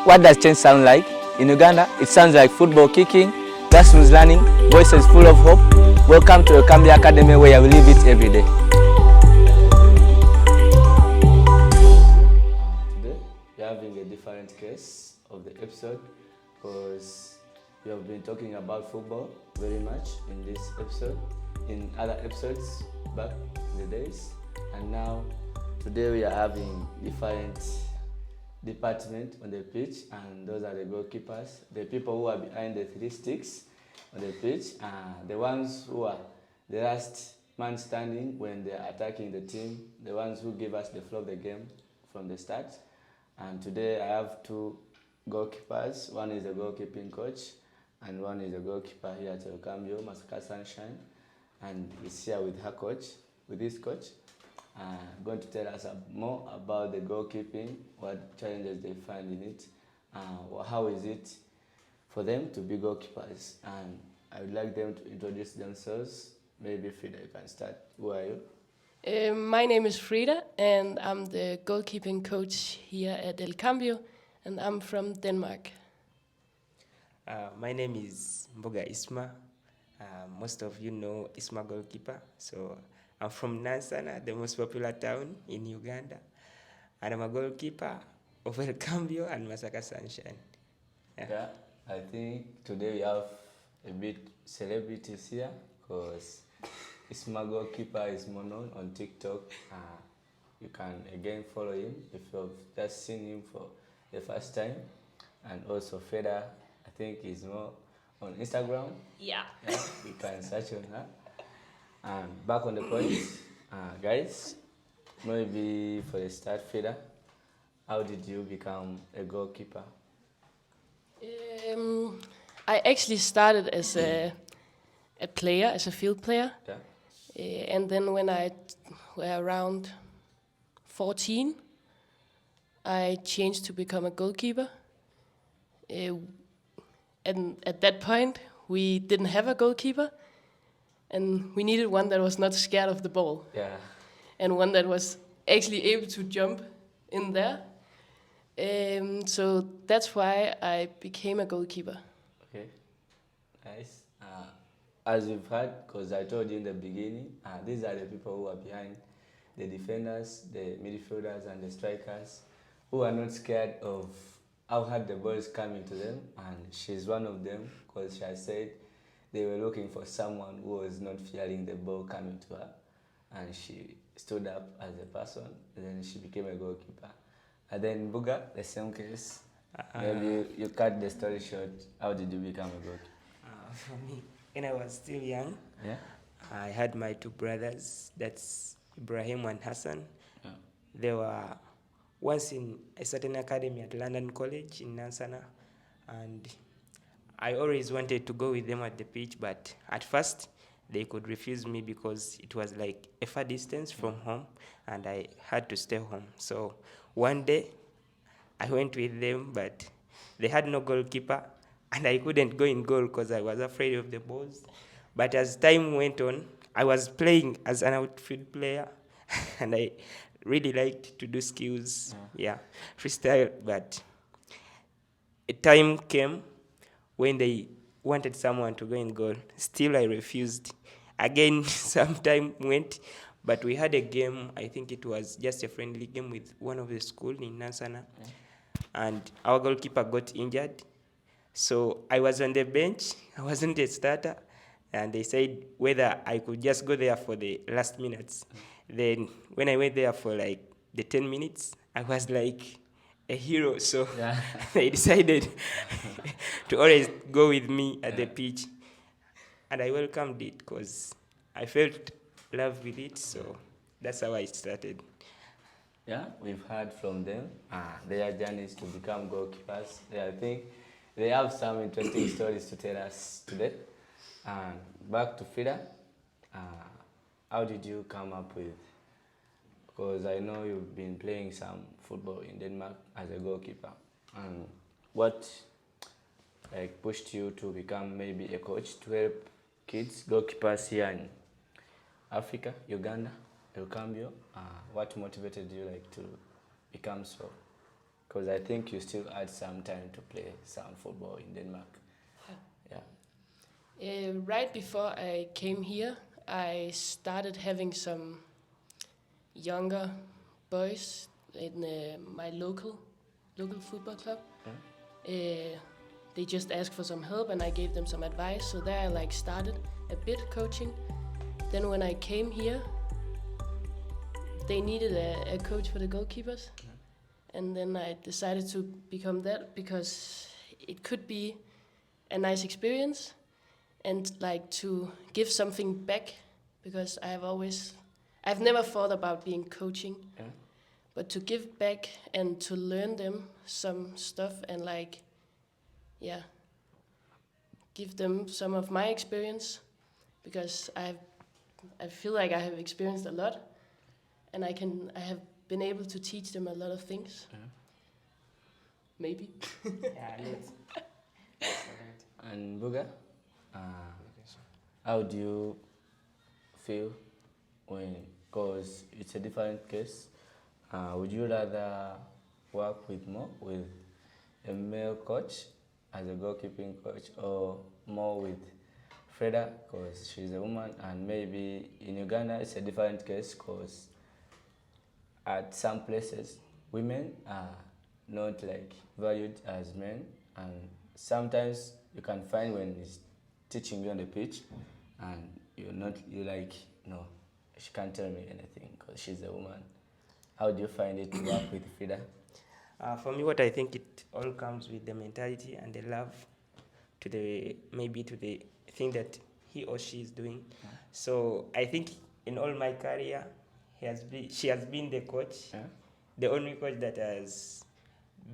What does change sound like? In Uganda, it sounds like football kicking, grassroots learning, voices full of hope. Welcome to the Cambio Academy, where we live it every day. Today, we are having a different case of the episode because we have been talking about football very much in this episode, in other episodes back in the days, and now today we are having different department on the pitch, and those are the goalkeepers, the people who are behind the 3 sticks on the pitch, the ones who are the last man standing when they are attacking the team, the ones who give us the flow of the game from the start. And today I have 2 goalkeepers. One is a goalkeeping coach and one is a goalkeeper here at Cambio, Masaka Sunshine, and he's here with her coach, with his coach. Going to tell us more about the goalkeeping, what challenges they find in it, how is it for them to be goalkeepers. And I would like them to introduce themselves. Maybe Fraeda, you can start. Who are you? My name is Fraeda, and I'm the goalkeeping coach here at Cambio, and I'm from Denmark. My name is Mbuga Isma. Most of you know Isma Goalkeeper. So I'm from Nansana, the most popular town in Uganda. And I'm a goalkeeper of El Cambio and Masaka Sunshine. Yeah, I think today we have a bit celebrities here because Isma Goalkeeper is more known on TikTok. You can again follow him if you've just seen him for the first time. And also Fraeda, I think he's more on Instagram. Yeah. You can search on her. Back on the point, guys, maybe for the start, Fraeda, how did you become a goalkeeper? I actually started as a player, as a field player. Yeah. And then when I were around 14, I changed to become a goalkeeper. And at that point, we didn't have a goalkeeper. And we needed one that was not scared of the ball. Yeah. And one that was actually able to jump in there. So that's why I became a goalkeeper. Okay, nice. As we've heard, because I told you in the beginning, these are the people who are behind the defenders, the midfielders, and the strikers, who are not scared of how hard the ball is coming to them. And she's one of them, because she has said they were looking for someone who was not fearing the ball coming to her, and she stood up as a person, and then she became a goalkeeper. And then Mbuga, the same case. Maybe you cut the story short. How did you become a goalkeeper? For me, when I was still young, I had my 2 brothers, that's Ibrahim and Hassan. Yeah. They were once in a certain academy at London College in Nansana, and I always wanted to go with them at the pitch, but at first they could refuse me because it was like a far distance from home and I had to stay home. So one day I went with them, but they had no goalkeeper and I couldn't go in goal because I was afraid of the balls. But as time went on, I was playing as an outfield player and I really liked to do skills, freestyle. But a time came when they wanted someone to go in goal. Still I refused. Again, some time went, but we had a game, I think it was just a friendly game with one of the school in Nansana, and our goalkeeper got injured. So I was on the bench, I wasn't a starter, and they said whether I could just go there for the last minutes. Then when I went there for like the 10 minutes, I was like a hero, so they decided to always go with me at the pitch, and I welcomed it because I felt love with it, so that's how I started. Yeah, we've heard from them their journeys to become goalkeepers. I think they have some interesting stories to tell us today. Back to Fraeda, how did you come up with? Because I know you've been playing some football in Denmark as a goalkeeper. And what pushed you to become maybe a coach to help kids, goalkeepers here in Africa, Uganda, El Cambio? What motivated you to become so? Because I think you still had some time to play some football in Denmark. Yeah. Right before I came here, I started having some younger boys in my local football club. They just asked for some help and I gave them some advice. So there I like started a bit coaching. Then when I came here, they needed a coach for the goalkeepers. And then I decided to become that because it could be a nice experience and like to give something back, because I've never thought about being coaching, but to give back and to learn them some stuff and like, give them some of my experience, because I feel like I have experienced a lot and I have been able to teach them a lot of things. Maybe. Yeah, let's. And Mbuga, how do you feel because it's a different case? Would you rather work with a male coach as a goalkeeping coach, or more with Fraeda because she's a woman? And maybe in Uganda it's a different case because at some places women are not like valued as men, and sometimes you can find when he's teaching you on the pitch and you're like, no, she can't tell me anything because she's a woman. How do you find it to work with Fraeda? For me, what I think, it all comes with the mentality and the love to the thing that he or she is doing. So I think in all my career, she has been the coach, the only coach that has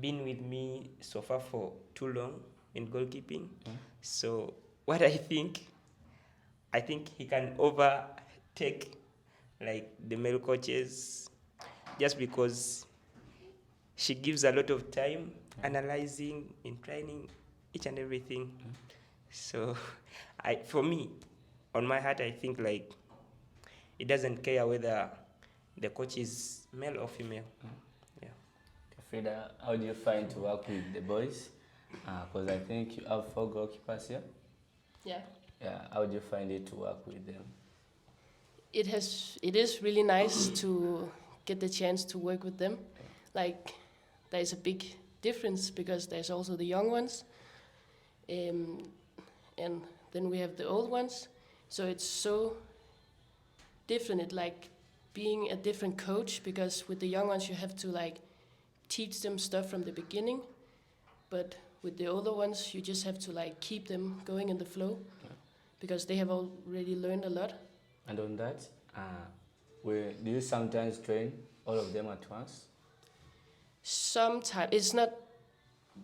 been with me so far for too long in goalkeeping. So what I think he can overtake like the male coaches, just because she gives a lot of time analyzing, in training, each and everything. So for me, on my heart, I think like it doesn't care whether the coach is male or female. Fraeda, how do you find to work with the boys? Because I think you have 4 goalkeepers here. Yeah. How do you find it to work with them? It is really nice to get the chance to work with them. Like, there's a big difference because there's also the young ones, and then we have the old ones. So it's so different. It's like being a different coach, because with the young ones you have to like teach them stuff from the beginning, but with the older ones you just have to like keep them going in the flow, because they have already learned a lot. And on that, do you sometimes train all of them at once? Sometimes it's not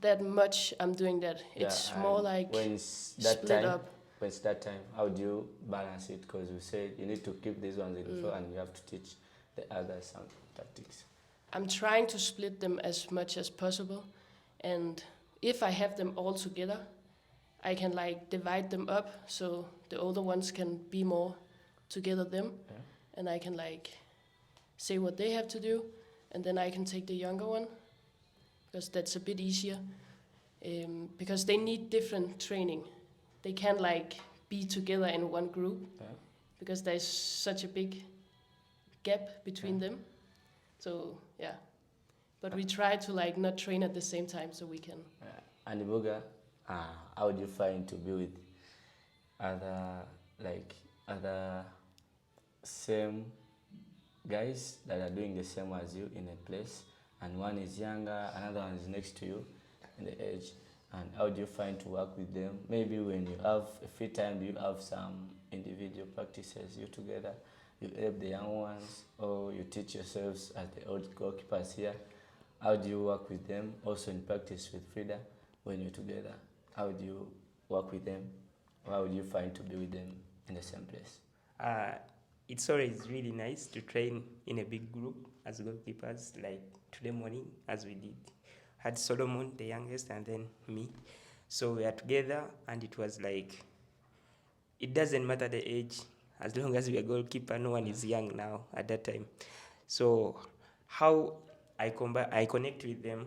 that much I'm doing that. It's more like when it's that split time, up. When it's that time, how do you balance it? Because you said you need to keep these ones in the floor and you have to teach the others some tactics. I'm trying to split them as much as possible, and if I have them all together, I can like divide them up so the older ones can be more together them, and I can like say what they have to do, and then I can take the younger one, because that's a bit easier, because they need different training. They can't like be together in one group because there's such a big gap between them. So but we try to like not train at the same time so we can. And Mbuga, how do you find to be with other same guys that are doing the same as you in a place, and one is younger, another one is next to you in the age, and how do you find to work with them? Maybe when you have a free time, do you have some individual practices you together? You help the young ones, or you teach yourselves as the old goalkeepers here? How do you work with them? Also in practice with Fraeda, when you're together, how do you work with them? How do you find to be with them in the same place? It's always really nice to train in a big group as goalkeepers, like today morning, as we did. Had Solomon, the youngest, and then me. So we are together, and it was like, it doesn't matter the age, as long as we are goalkeeper. No one is young now at that time. So how I connect with them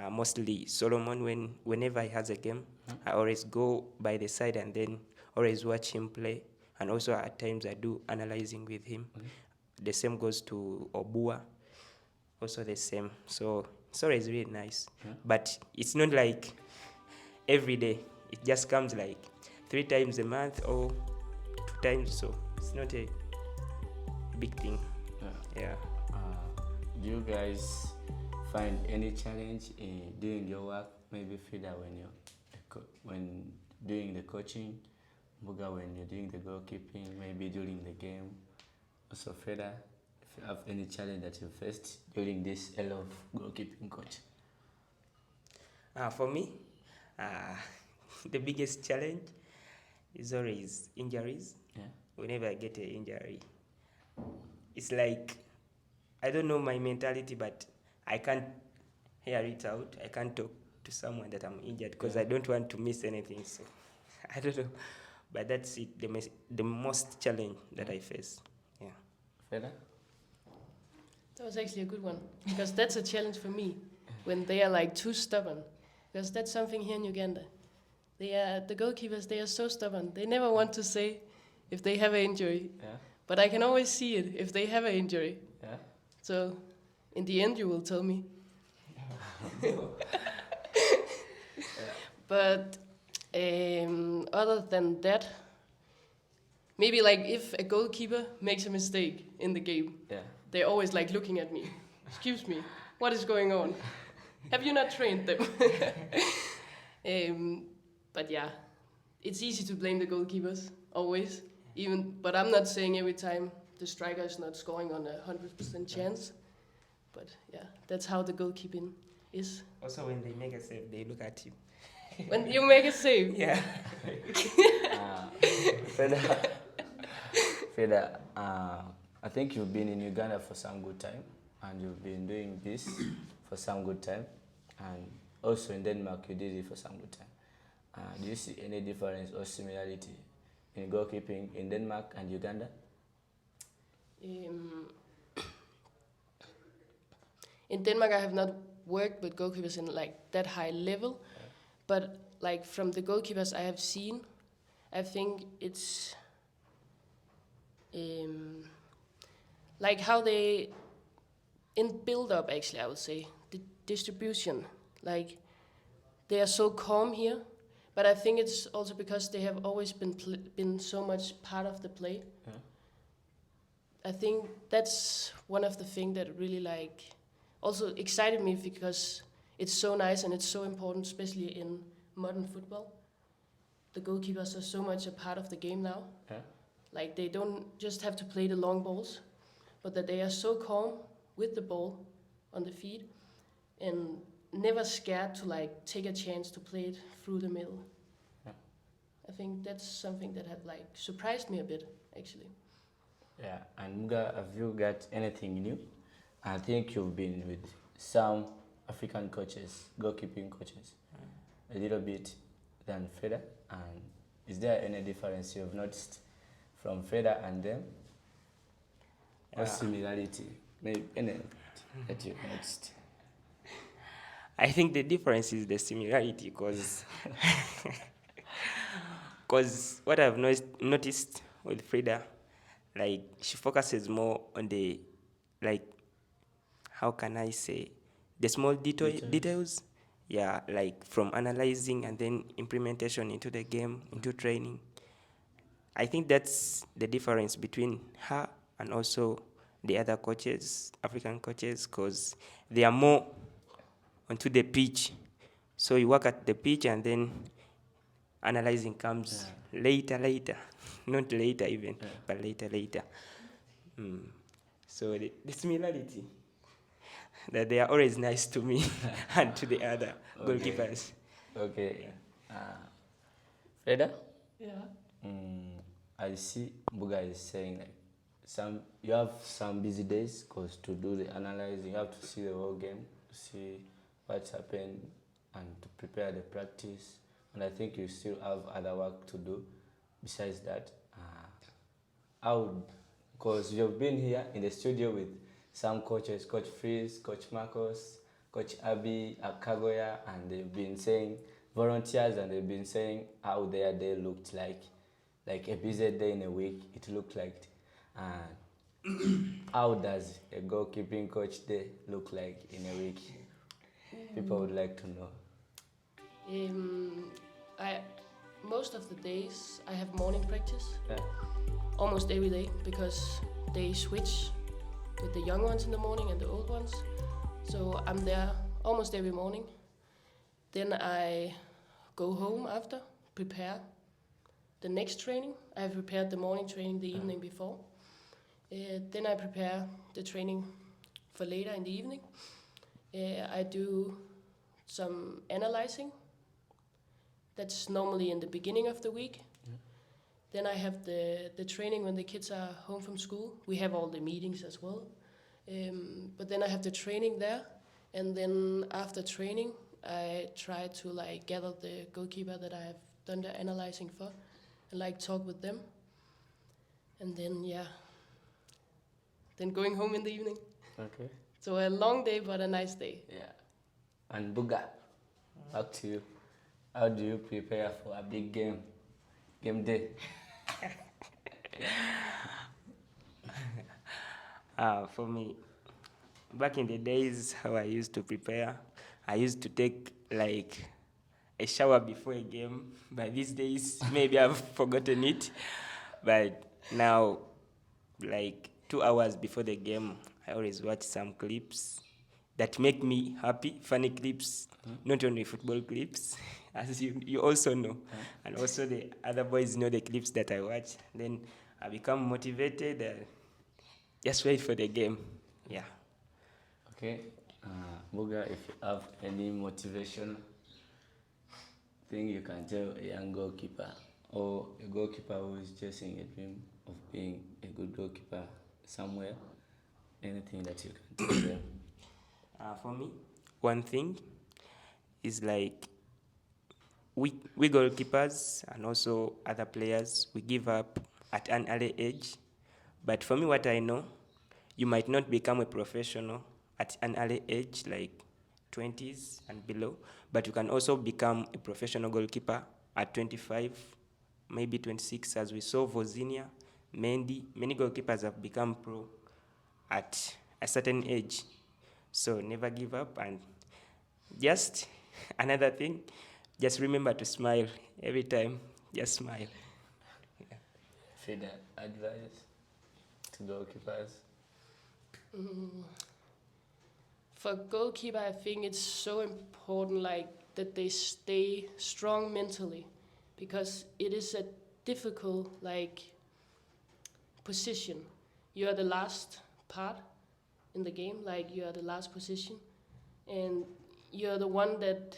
mostly Solomon. Whenever he has a game, I always go by the side and then always watch him play. And also at times I do analyzing with him. The same goes to Obua, also the same. So it's always really nice. But it's not like every day. It just comes like 3 times a month or 2 times. So it's not a big thing. Yeah. Do you guys find any challenge in doing your work? Maybe Frida when doing the coaching, Mbuga when you're doing the goalkeeping, maybe during the game. Also Frida, if you have any challenge that you faced during this era of goalkeeping coach. For me, the biggest challenge is always injuries. Yeah. Whenever I get an injury, it's like, I don't know my mentality, but I can't hear it out. I can't talk to someone that I'm injured because I don't want to miss anything. So I don't know, but that's it. The most challenge that I face. Yeah. Frida? That was actually a good one, because that's a challenge for me when they are like too stubborn, because that's something here in Uganda. The goalkeepers, they are so stubborn. They never want to say if they have an injury, but I can always see it if they have an injury. Yeah. So in the end, you will tell me. But other than that, maybe like if a goalkeeper makes a mistake in the game, they're always like looking at me. Excuse me, what is going on? Have you not trained them? But yeah, it's easy to blame the goalkeepers, always. But I'm not saying every time the striker is not scoring on 100% chance. But yeah, that's how the goalkeeping is. Also, when they make a save, they look at you. When you make a save? Yeah. Frida, I think you've been in Uganda for some good time, and you've been doing this for some good time, and also in Denmark you did it for some good time. Do you see any difference or similarity in goalkeeping in Denmark and Uganda? In Denmark, I have not worked with goalkeepers in like that high level, but like from the goalkeepers I have seen, I think it's like how they in build-up. Actually, I would say the distribution, like they are so calm here, but I think it's also because they have always been so much part of the play. I think that's one of the things that really like also excited me, because it's so nice and it's so important, especially in modern football. The goalkeepers are so much a part of the game now. Like they don't just have to play the long balls, but that they are so calm with the ball on the feet and never scared to like take a chance to play it through the middle. I think that's something that had like surprised me a bit, actually. Yeah, and Mbuga, have you got anything new? I think you've been with some African coaches, goalkeeping coaches, a little bit than Freda. And is there any difference you've noticed from Freda and them? Or similarity? Maybe any that you've noticed? I think the difference is the similarity, because what I've noticed with Frida, like she focuses more on the, like, how can I say, the small details. Yeah, like from analyzing and then implementation into the game, into training. I think that's the difference between her and also the other coaches, African coaches, because they are more onto the pitch. So you work at the pitch and then analyzing comes later, not later even, but later. So the similarity, that they are always nice to me and to the other goalkeepers. Okay. Freda? Yeah. I see Mbuga is saying like you have some busy days, because to do the analyzing, you have to see the whole game, to see what's happened and to prepare the practice. And I think you still have other work to do besides that. Because you've been here in the studio with some coaches, Coach Freeze, Coach Marcos, Coach Abi, Akagoya, and they've been saying volunteers, and they've been saying how their day looked like a busy day in a week. It looked like, and how does a goalkeeping coach day look like in a week? People would like to know. I most of the days I have morning practice. Yeah. Almost every day, because they switch with the young ones in the morning and the old ones. So I'm there almost every morning. Then I go home after, prepare the next training. I have prepared the morning training the evening before. Then I prepare the training for later in the evening. I do some analyzing. That's normally in the beginning of the week. Then I have the training when the kids are home from school. We have all the meetings as well. But then I have the training there. And then after training, I try to gather the goalkeeper that I have done the analyzing for and talk with them. And then, then going home in the evening. Okay. So a long day, but a nice day. Yeah. And Mbuga, back to you. How do you prepare for a big game day? For me, back in the days how I used to prepare, I used to take a shower before a game. But these days, maybe I've forgotten it. But now, 2 hours before the game, I always watch some clips that make me happy, funny clips, not only football clips, as you also know. And also the other boys know the clips that I watch. Then I become motivated and just wait for the game. Yeah. Okay. Mbuga, if you have any motivation thing you can tell a young goalkeeper or a goalkeeper who is chasing a dream of being a good goalkeeper somewhere, anything that you can tell them. For me, one thing is we goalkeepers and also other players, we give up at an early age. But for me, what I know, you might not become a professional at an early age, 20s and below, but you can also become a professional goalkeeper at 25, maybe 26, as we saw Vozinia, Mendy. Many goalkeepers have become pro at a certain age. So never give up. And just another thing, just remember to smile every time. Just smile. Yeah. Fraeda, advice to goalkeepers? For goalkeeper, I think it's so important that they stay strong mentally, because it is a difficult position. You are the last part in the game, you are the last position, and you're the one that,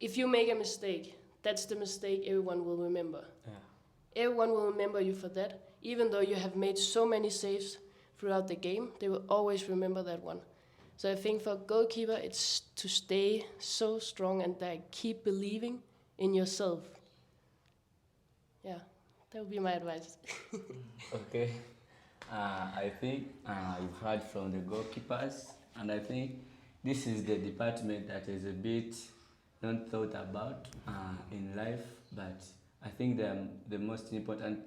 if you make a mistake, that's the mistake everyone will remember. Yeah. Everyone will remember you for that. Even though you have made so many saves throughout the game, they will always remember that one. So I think for goalkeeper, it's to stay so strong and keep believing in yourself. Yeah, that would be my advice. Okay. I think you've heard from the goalkeepers, and I think this is the department that is a bit not thought about in life, but I think they're the most important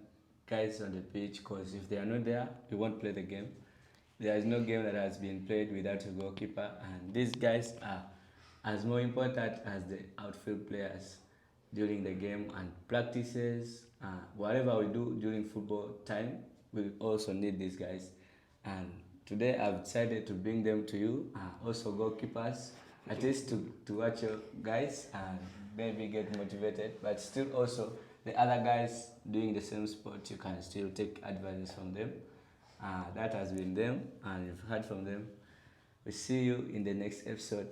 guys on the pitch, because if they are not there, you won't play the game. There is no game that has been played without a goalkeeper, and these guys are as more important as the outfield players during the game and practices. Whatever we do during football time, we also need these guys. And today I've decided to bring them to you, also goalkeepers, at least to watch your guys and maybe get motivated, but still also the other guys doing the same sport, you can still take advice from them. That has been them, and you've heard from them. We'll see you in the next episode.